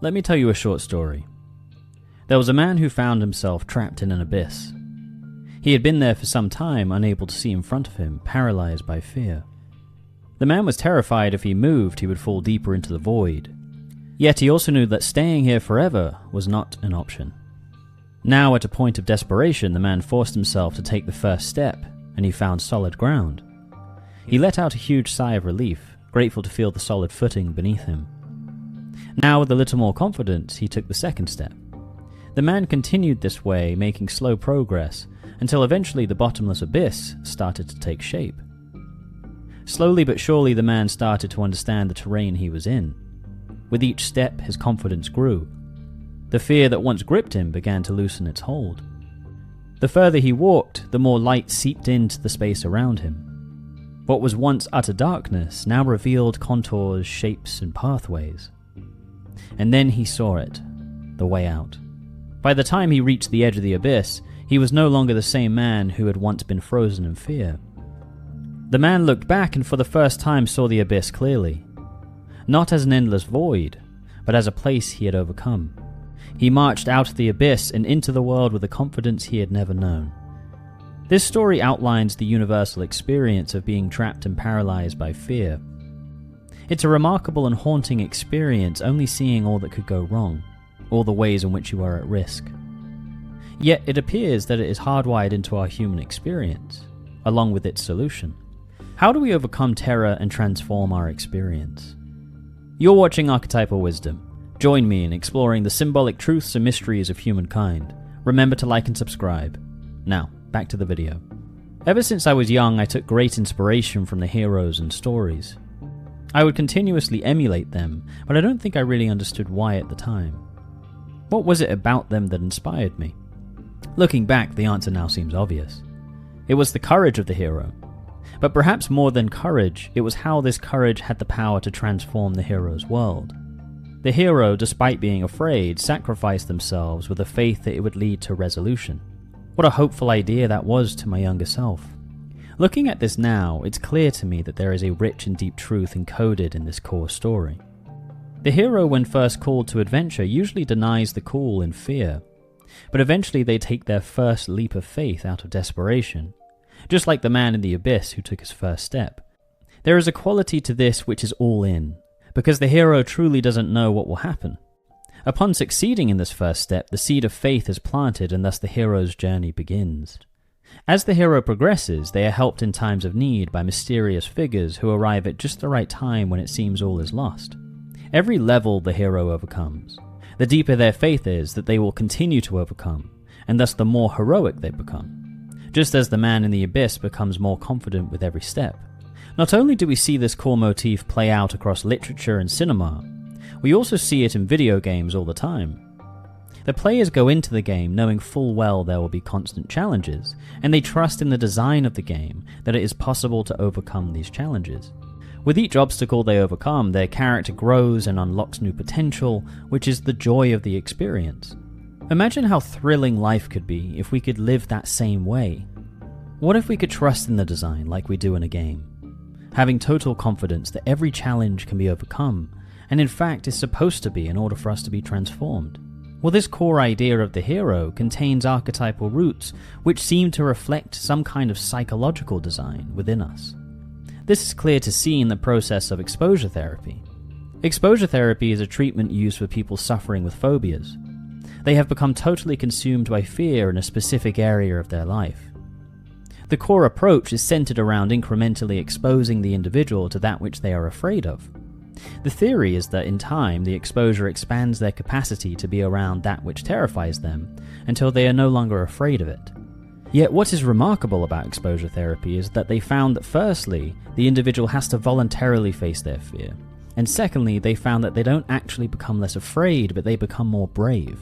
Let me tell you a short story. There was a man who found himself trapped in an abyss. He had been there for some time, unable to see in front of him, paralyzed by fear. The man was terrified if he moved, he would fall deeper into the void. Yet he also knew that staying here forever was not an option. Now, at a point of desperation, the man forced himself to take the first step, and he found solid ground. He let out a huge sigh of relief, grateful to feel the solid footing beneath him. Now, with a little more confidence, he took the second step. The man continued this way, making slow progress, until eventually the bottomless abyss started to take shape. Slowly but surely, the man started to understand the terrain he was in. With each step, his confidence grew. The fear that once gripped him began to loosen its hold. The further he walked, the more light seeped into the space around him. What was once utter darkness now revealed contours, shapes, and pathways. And then he saw it, the way out. By the time he reached the edge of the abyss, he was no longer the same man who had once been frozen in fear. The man looked back and for the first time saw the abyss clearly. Not as an endless void, but as a place he had overcome. He marched out of the abyss and into the world with a confidence he had never known. This story outlines the universal experience of being trapped and paralyzed by fear. It's a remarkable and haunting experience, only seeing all that could go wrong, all the ways in which you are at risk. Yet it appears that it is hardwired into our human experience, along with its solution. How do we overcome terror and transform our experience? You're watching Archetypal Wisdom. Join me in exploring the symbolic truths and mysteries of humankind. Remember to like and subscribe. Now, back to the video. Ever since I was young, I took great inspiration from the heroes and stories. I would continuously emulate them, but I don't think I really understood why at the time. What was it about them that inspired me? Looking back, the answer now seems obvious. It was the courage of the hero. But perhaps more than courage, it was how this courage had the power to transform the hero's world. The hero, despite being afraid, sacrificed themselves with a faith that it would lead to resolution. What a hopeful idea that was to my younger self. Looking at this now, it's clear to me that there is a rich and deep truth encoded in this core story. The hero, when first called to adventure, usually denies the call in fear, but eventually they take their first leap of faith out of desperation, just like the man in the abyss who took his first step. There is a quality to this which is all in, because the hero truly doesn't know what will happen. Upon succeeding in this first step, the seed of faith is planted and thus the hero's journey begins. As the hero progresses, they are helped in times of need by mysterious figures who arrive at just the right time when it seems all is lost. Every level the hero overcomes, the deeper their faith is that they will continue to overcome, and thus the more heroic they become. Just as the man in the abyss becomes more confident with every step. Not only do we see this core motif play out across literature and cinema, we also see it in video games all the time. The players go into the game knowing full well there will be constant challenges, and they trust in the design of the game that it is possible to overcome these challenges. With each obstacle they overcome, their character grows and unlocks new potential, which is the joy of the experience. Imagine how thrilling life could be if we could live that same way. What if we could trust in the design like we do in a game? Having total confidence that every challenge can be overcome, and in fact is supposed to be in order for us to be transformed. Well, this core idea of the hero contains archetypal roots which seem to reflect some kind of psychological design within us. This is clear to see in the process of exposure therapy. Exposure therapy is a treatment used for people suffering with phobias. They have become totally consumed by fear in a specific area of their life. The core approach is centered around incrementally exposing the individual to that which they are afraid of. The theory is that in time, the exposure expands their capacity to be around that which terrifies them until they are no longer afraid of it. Yet what is remarkable about exposure therapy is that they found that firstly, the individual has to voluntarily face their fear, and secondly, they found that they don't actually become less afraid, but they become more brave.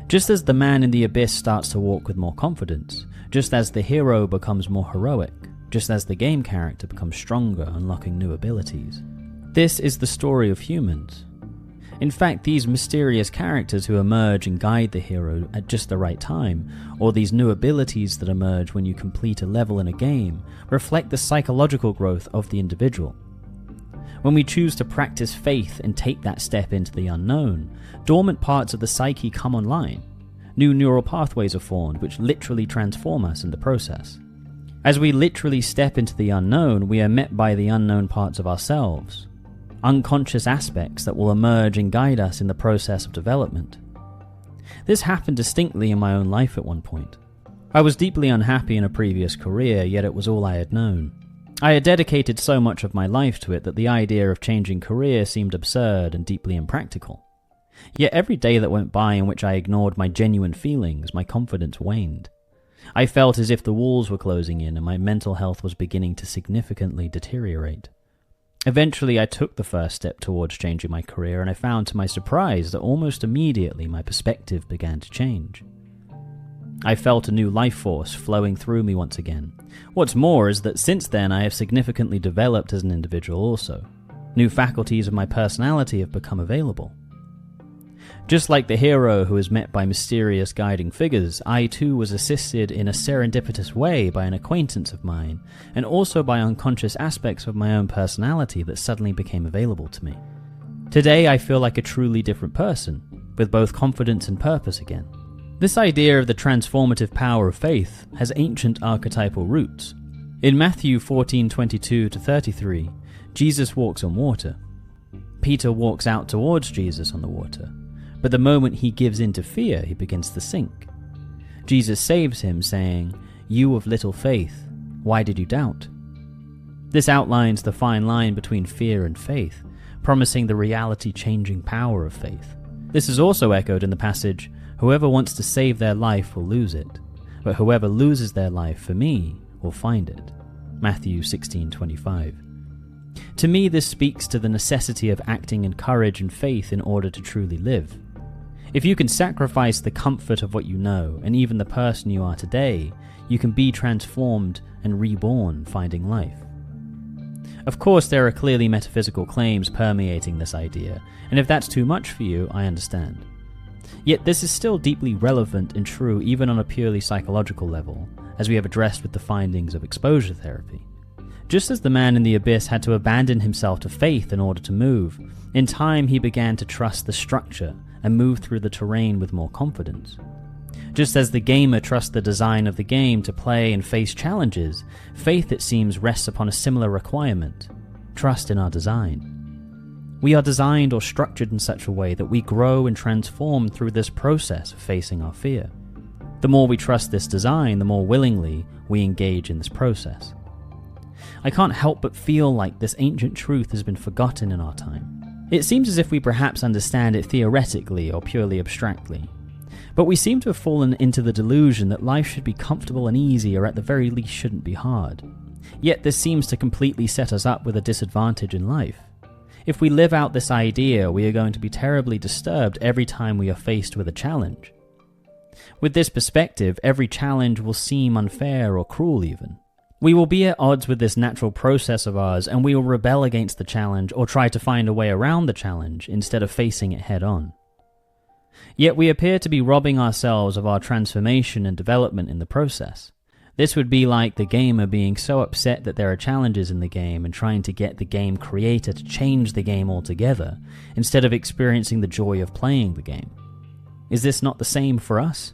Just as the man in the abyss starts to walk with more confidence, just as the hero becomes more heroic, just as the game character becomes stronger, unlocking new abilities. This is the story of humans. In fact, these mysterious characters who emerge and guide the hero at just the right time, or these new abilities that emerge when you complete a level in a game, reflect the psychological growth of the individual. When we choose to practice faith and take that step into the unknown, dormant parts of the psyche come online. New neural pathways are formed which literally transform us in the process. As we literally step into the unknown, we are met by the unknown parts of ourselves, unconscious aspects that will emerge and guide us in the process of development. This happened distinctly in my own life at one point. I was deeply unhappy in a previous career, yet it was all I had known. I had dedicated so much of my life to it that the idea of changing career seemed absurd and deeply impractical. Yet every day that went by in which I ignored my genuine feelings, my confidence waned. I felt as if the walls were closing in and my mental health was beginning to significantly deteriorate. Eventually, I took the first step towards changing my career, and I found to my surprise that almost immediately my perspective began to change. I felt a new life force flowing through me once again. What's more is that since then I have significantly developed as an individual also. New faculties of my personality have become available. Just like the hero who is met by mysterious guiding figures, I too was assisted in a serendipitous way by an acquaintance of mine, and also by unconscious aspects of my own personality that suddenly became available to me. Today I feel like a truly different person, with both confidence and purpose again. This idea of the transformative power of faith has ancient archetypal roots. In Matthew 14:22-33, Jesus walks on water. Peter walks out towards Jesus on the water, but the moment he gives in to fear, he begins to sink. Jesus saves him, saying, "You of little faith, why did you doubt?" This outlines the fine line between fear and faith, promising the reality-changing power of faith. This is also echoed in the passage, "Whoever wants to save their life will lose it, but whoever loses their life for me will find it." Matthew 16:25. To me, this speaks to the necessity of acting in courage and faith in order to truly live. If you can sacrifice the comfort of what you know, and even the person you are today, you can be transformed and reborn, finding life. Of course, there are clearly metaphysical claims permeating this idea, and if that's too much for you, I understand. Yet this is still deeply relevant and true even on a purely psychological level, as we have addressed with the findings of exposure therapy. Just as the man in the abyss had to abandon himself to faith in order to move, in time he began to trust the structure and move through the terrain with more confidence. Just as the gamer trusts the design of the game to play and face challenges, faith, it seems, rests upon a similar requirement: trust in our design. We are designed or structured in such a way that we grow and transform through this process of facing our fear. The more we trust this design, the more willingly we engage in this process. I can't help but feel like this ancient truth has been forgotten in our time. It seems as if we perhaps understand it theoretically or purely abstractly, but we seem to have fallen into the delusion that life should be comfortable and easy, or at the very least shouldn't be hard. Yet this seems to completely set us up with a disadvantage in life. If we live out this idea, we are going to be terribly disturbed every time we are faced with a challenge. With this perspective, every challenge will seem unfair or cruel even. We will be at odds with this natural process of ours, and we will rebel against the challenge or try to find a way around the challenge instead of facing it head on. Yet we appear to be robbing ourselves of our transformation and development in the process. This would be like the gamer being so upset that there are challenges in the game and trying to get the game creator to change the game altogether, instead of experiencing the joy of playing the game. Is this not the same for us?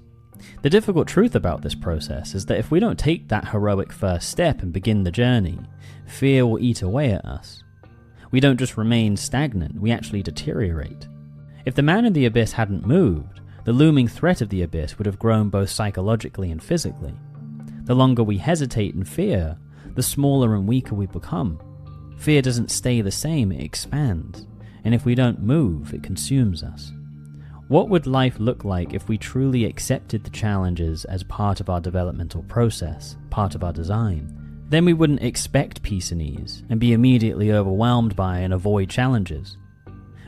The difficult truth about this process is that if we don't take that heroic first step and begin the journey, fear will eat away at us. We don't just remain stagnant, we actually deteriorate. If the man in the abyss hadn't moved, the looming threat of the abyss would have grown both psychologically and physically. The longer we hesitate and fear, the smaller and weaker we become. Fear doesn't stay the same, it expands, and if we don't move, it consumes us. What would life look like if we truly accepted the challenges as part of our developmental process, part of our design? Then we wouldn't expect peace and ease, and be immediately overwhelmed by and avoid challenges.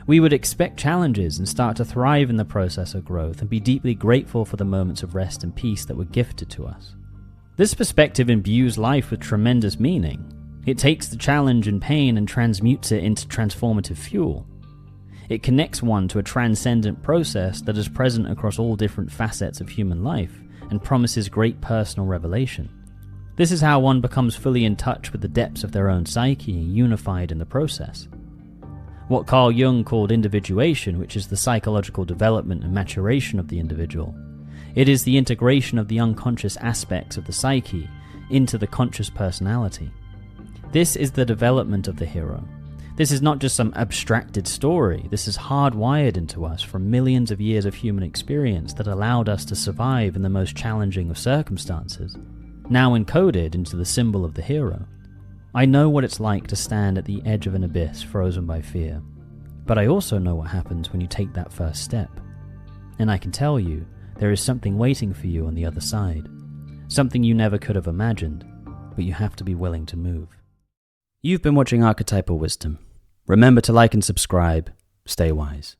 We would expect challenges and start to thrive in the process of growth and be deeply grateful for the moments of rest and peace that were gifted to us. This perspective imbues life with tremendous meaning. It takes the challenge and pain and transmutes it into transformative fuel. It connects one to a transcendent process that is present across all different facets of human life and promises great personal revelation. This is how one becomes fully in touch with the depths of their own psyche and unified in the process. what Carl Jung called individuation, which is the psychological development and maturation of the individual. It is the integration of the unconscious aspects of the psyche into the conscious personality. This is the development of the hero. This is not just some abstracted story. This is hardwired into us from millions of years of human experience that allowed us to survive in the most challenging of circumstances, now encoded into the symbol of the hero. I know what it's like to stand at the edge of an abyss frozen by fear, but I also know what happens when you take that first step. And I can tell you, there is something waiting for you on the other side. Something you never could have imagined, but you have to be willing to move. You've been watching Archetypal Wisdom. Remember to like and subscribe. Stay wise.